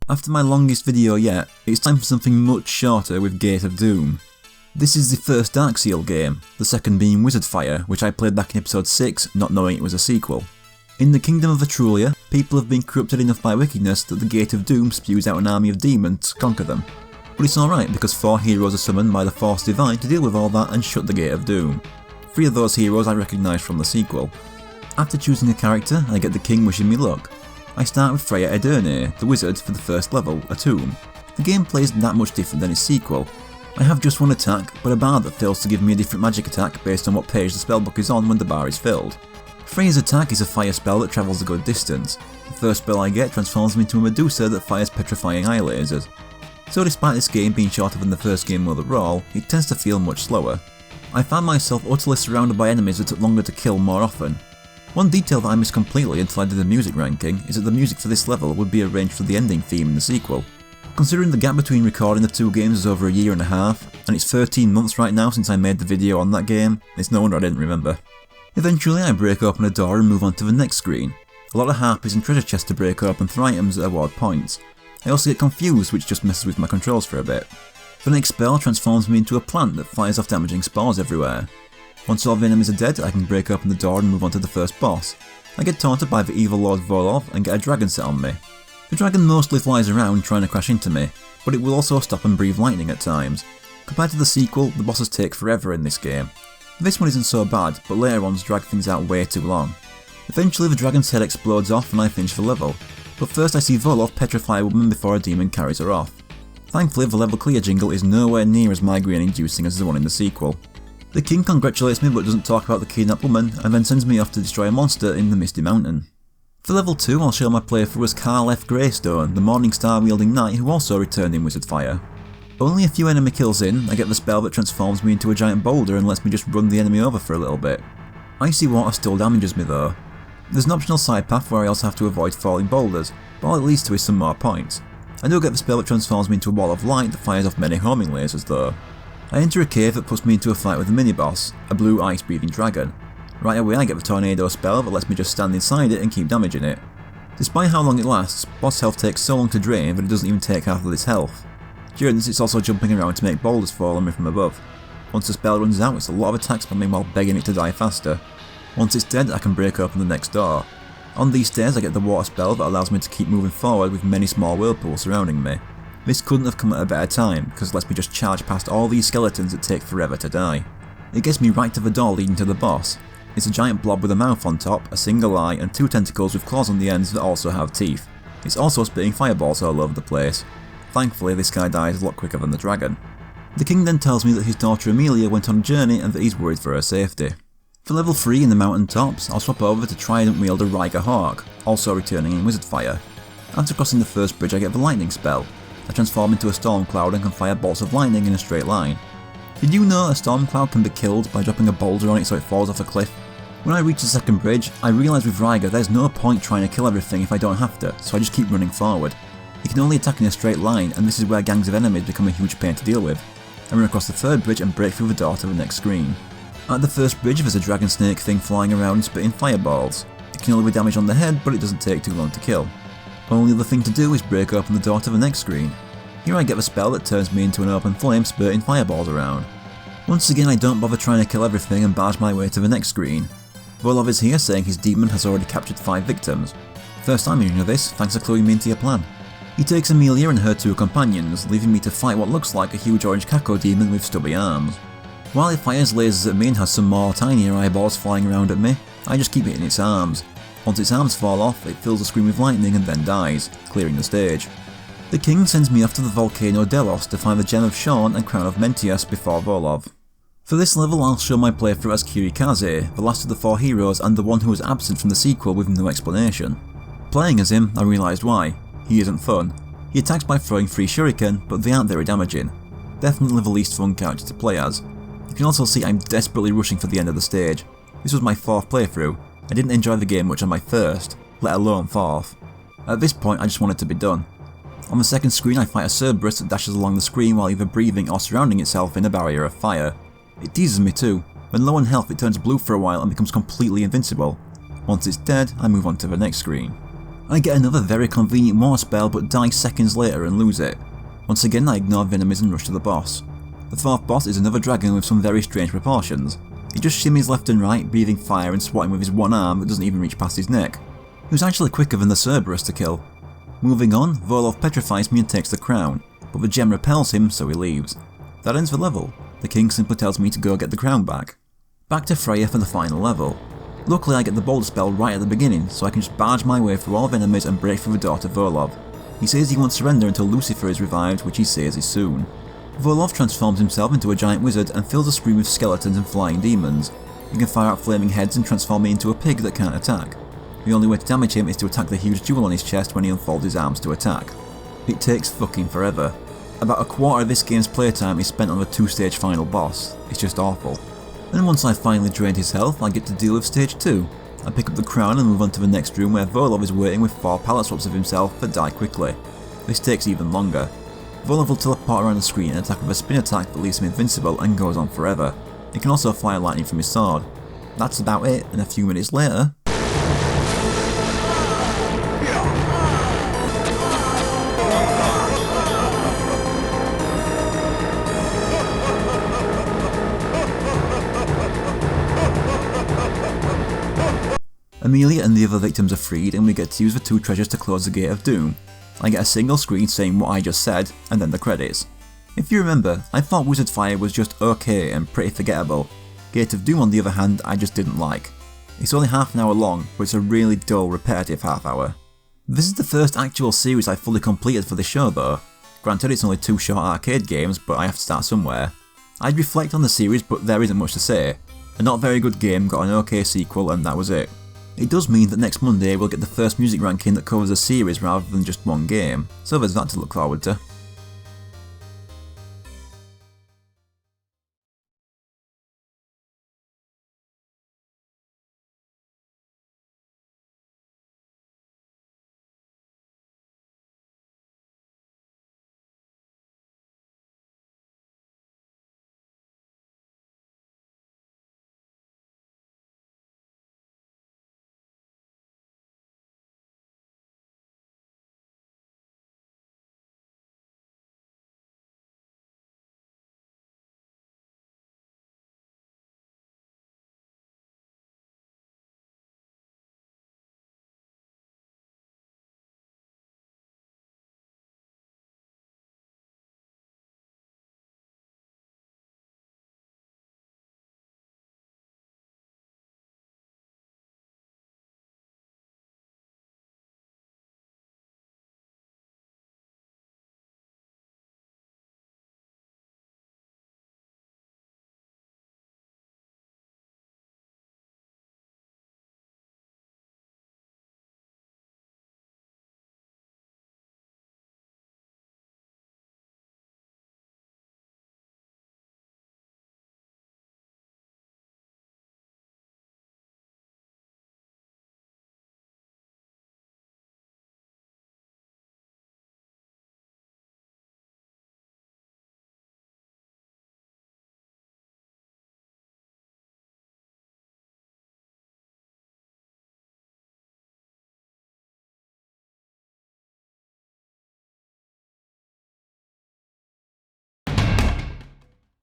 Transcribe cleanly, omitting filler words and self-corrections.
After my longest video yet, it's time for something much shorter with Gate of Doom. This is the first Darkseal game, the second being Wizardfire, which I played back in episode 6, not knowing it was a sequel. In the Kingdom of Etruria, people have been corrupted enough by wickedness that the Gate of Doom spews out an army of demons to conquer them. But it's alright because 4 heroes are summoned by the Force Divine to deal with all that and shut the Gate of Doom. 3 of those heroes I recognise from the sequel. After choosing a character, I get the king wishing me luck. I start with Freya Edurne, the wizard for the first level, a tomb. The gameplay isn't that much different than its sequel. I have just one attack, but a bar that fails to give me a different magic attack based on what page the spellbook is on when the bar is filled. Freya's attack is a fire spell that travels a good distance. The first spell I get transforms me into a Medusa that fires petrifying eye lasers. So despite this game being shorter than the first game overall, it tends to feel much slower. I found myself utterly surrounded by enemies that took longer to kill more often. One detail that I missed completely until I did the music ranking is that the music for this level would be arranged for the ending theme in the sequel. Considering the gap between recording the 2 games is over a year and a half, and it's 13 months right now since I made the video on that game, it's no wonder I didn't remember. Eventually I break open a door and move on to the next screen. A lot of harpies and treasure chests to break open for items that award points. I also get confused, which just messes with my controls for a bit. The next spell transforms me into a plant that fires off damaging spores everywhere. Once all the enemies are dead, I can break open the door and move on to the first boss. I get taunted by the evil Lord Volov and get a dragon set on me. The dragon mostly flies around trying to crash into me, but it will also stop and breathe lightning at times. Compared to the sequel, the bosses take forever in this game. This one isn't so bad, but later ones drag things out way too long. Eventually the dragon's head explodes off and I finish the level, but first I see Volov petrify a woman before a demon carries her off. Thankfully the level clear jingle is nowhere near as migraine inducing as the one in the sequel. The king congratulates me but doesn't talk about the kidnapped woman and then sends me off to destroy a monster in the Misty Mountain. For level 2 I'll show my playthrough as Karl F. Greystone, the Morningstar wielding knight who also returned in Wizardfire. Only a few enemy kills in, I get the spell that transforms me into a giant boulder and lets me just run the enemy over for a little bit. Icy water still damages me though. There's an optional side path where I also have to avoid falling boulders, but all it leads to is some more points. I do get the spell that transforms me into a wall of light that fires off many homing lasers though. I enter a cave that puts me into a fight with a mini-boss, a blue ice-breathing dragon. Right away I get the tornado spell that lets me just stand inside it and keep damaging it. Despite how long it lasts, boss health takes so long to drain that it doesn't even take half of its health. During this it's also jumping around to make boulders fall on me from above. Once the spell runs out it's a lot of attack spamming while begging it to die faster. Once it's dead I can break open the next door. On these stairs I get the water spell that allows me to keep moving forward with many small whirlpools surrounding me. This couldn't have come at a better time, because it lets me just charge past all these skeletons that take forever to die. It gets me right to the door leading to the boss. It's a giant blob with a mouth on top, a single eye, and 2 tentacles with claws on the ends that also have teeth. It's also spitting fireballs all over the place. Thankfully this guy dies a lot quicker than the dragon. The king then tells me that his daughter Amelia went on a journey and that he's worried for her safety. For level 3 in the mountain tops, I'll swap over to Trident wielder Ryger Hawk, also returning in Wizardfire. After crossing the first bridge I get the lightning spell. I transform into a storm cloud and can fire bolts of lightning in a straight line. Did you know a storm cloud can be killed by dropping a boulder on it so it falls off a cliff? When I reach the second bridge, I realise with Ryger there's no point trying to kill everything if I don't have to, so I just keep running forward. He can only attack in a straight line, and this is where gangs of enemies become a huge pain to deal with. I run across the third bridge and break through the door to the next screen. At the first bridge there's a dragon snake thing flying around and spitting fireballs. It can only be damage on the head, but it doesn't take too long to kill. Only other thing to do is break open the door to the next screen. Here I get the spell that turns me into an open flame spurting fireballs around. Once again I don't bother trying to kill everything and barge my way to the next screen. Volov is here saying his demon has already captured 5 victims. First time hearing of this, thanks for cluing me into your plan. He takes Amelia and her 2 companions, leaving me to fight what looks like a huge orange Kako demon with stubby arms. While it fires lasers at me and has some more tinier eyeballs flying around at me, I just keep hitting its arms. Once its arms fall off, it fills the screen with lightning and then dies, clearing the stage. The king sends me off to the volcano Delos to find the Gem of Shorn and Crown of Mentius before Volov. For this level I'll show my playthrough as Kirikaze, the last of the 4 heroes and the one who was absent from the sequel with no explanation. Playing as him, I realised why. He isn't fun. He attacks by throwing 3 shuriken, but they aren't very damaging. Definitely the least fun character to play as. You can also see I'm desperately rushing for the end of the stage. This was my 4th playthrough. I didn't enjoy the game much on my first, let alone 4th. At this point I just want it to be done. On the second screen I fight a Cerberus that dashes along the screen while either breathing or surrounding itself in a barrier of fire. It teases me too. When low on health it turns blue for a while and becomes completely invincible. Once it's dead, I move on to the next screen. I get another very convenient war spell but die seconds later and lose it. Once again I ignore Venemies and rush to the boss. The fourth boss is another dragon with some very strange proportions. He just shimmies left and right, breathing fire and swatting with his one arm that doesn't even reach past his neck. He was actually quicker than the Cerberus to kill. Moving on, Vorlov petrifies me and takes the crown, but the gem repels him so he leaves. That ends the level. The king simply tells me to go get the crown back. Back to Freya for the final level. Luckily I get the boulder spell right at the beginning, so I can just barge my way through all of enemies and break through the door to Vorlov. He says he won't surrender until Lucifer is revived, which he says is soon. Vorlov transforms himself into a giant wizard and fills the screen with skeletons and flying demons. He can fire out flaming heads and transform me into a pig that can't attack. The only way to damage him is to attack the huge jewel on his chest when he unfolds his arms to attack. It takes fucking forever. About a quarter of this game's playtime is spent on the 2-stage final boss. It's just awful. And once I've finally drained his health, I get to deal with stage 2. I pick up the crown and move on to the next room where Vorlov is waiting with 4 palette swaps of himself that die quickly. This takes even longer. Vorlov will teleport around the screen and attack with a spin attack that leaves him invincible and goes on forever. He can also fire lightning from his sword. That's about it, and a few minutes later... Amelia and the other victims are freed and we get to use the 2 treasures to close the Gate of Doom. I get a single screen saying what I just said, and then the credits. If you remember, I thought Wizard Fire was just okay and pretty forgettable. Gate of Doom on the other hand, I just didn't like. It's only half an hour long, but it's a really dull, repetitive half hour. This is the first actual series I fully completed for the show though. Granted it's only 2 short arcade games, but I have to start somewhere. I'd reflect on the series, but there isn't much to say. A not very good game got an okay sequel and that was it. It does mean that next Monday we'll get the first music ranking that covers a series rather than just one game, so there's that to look forward to.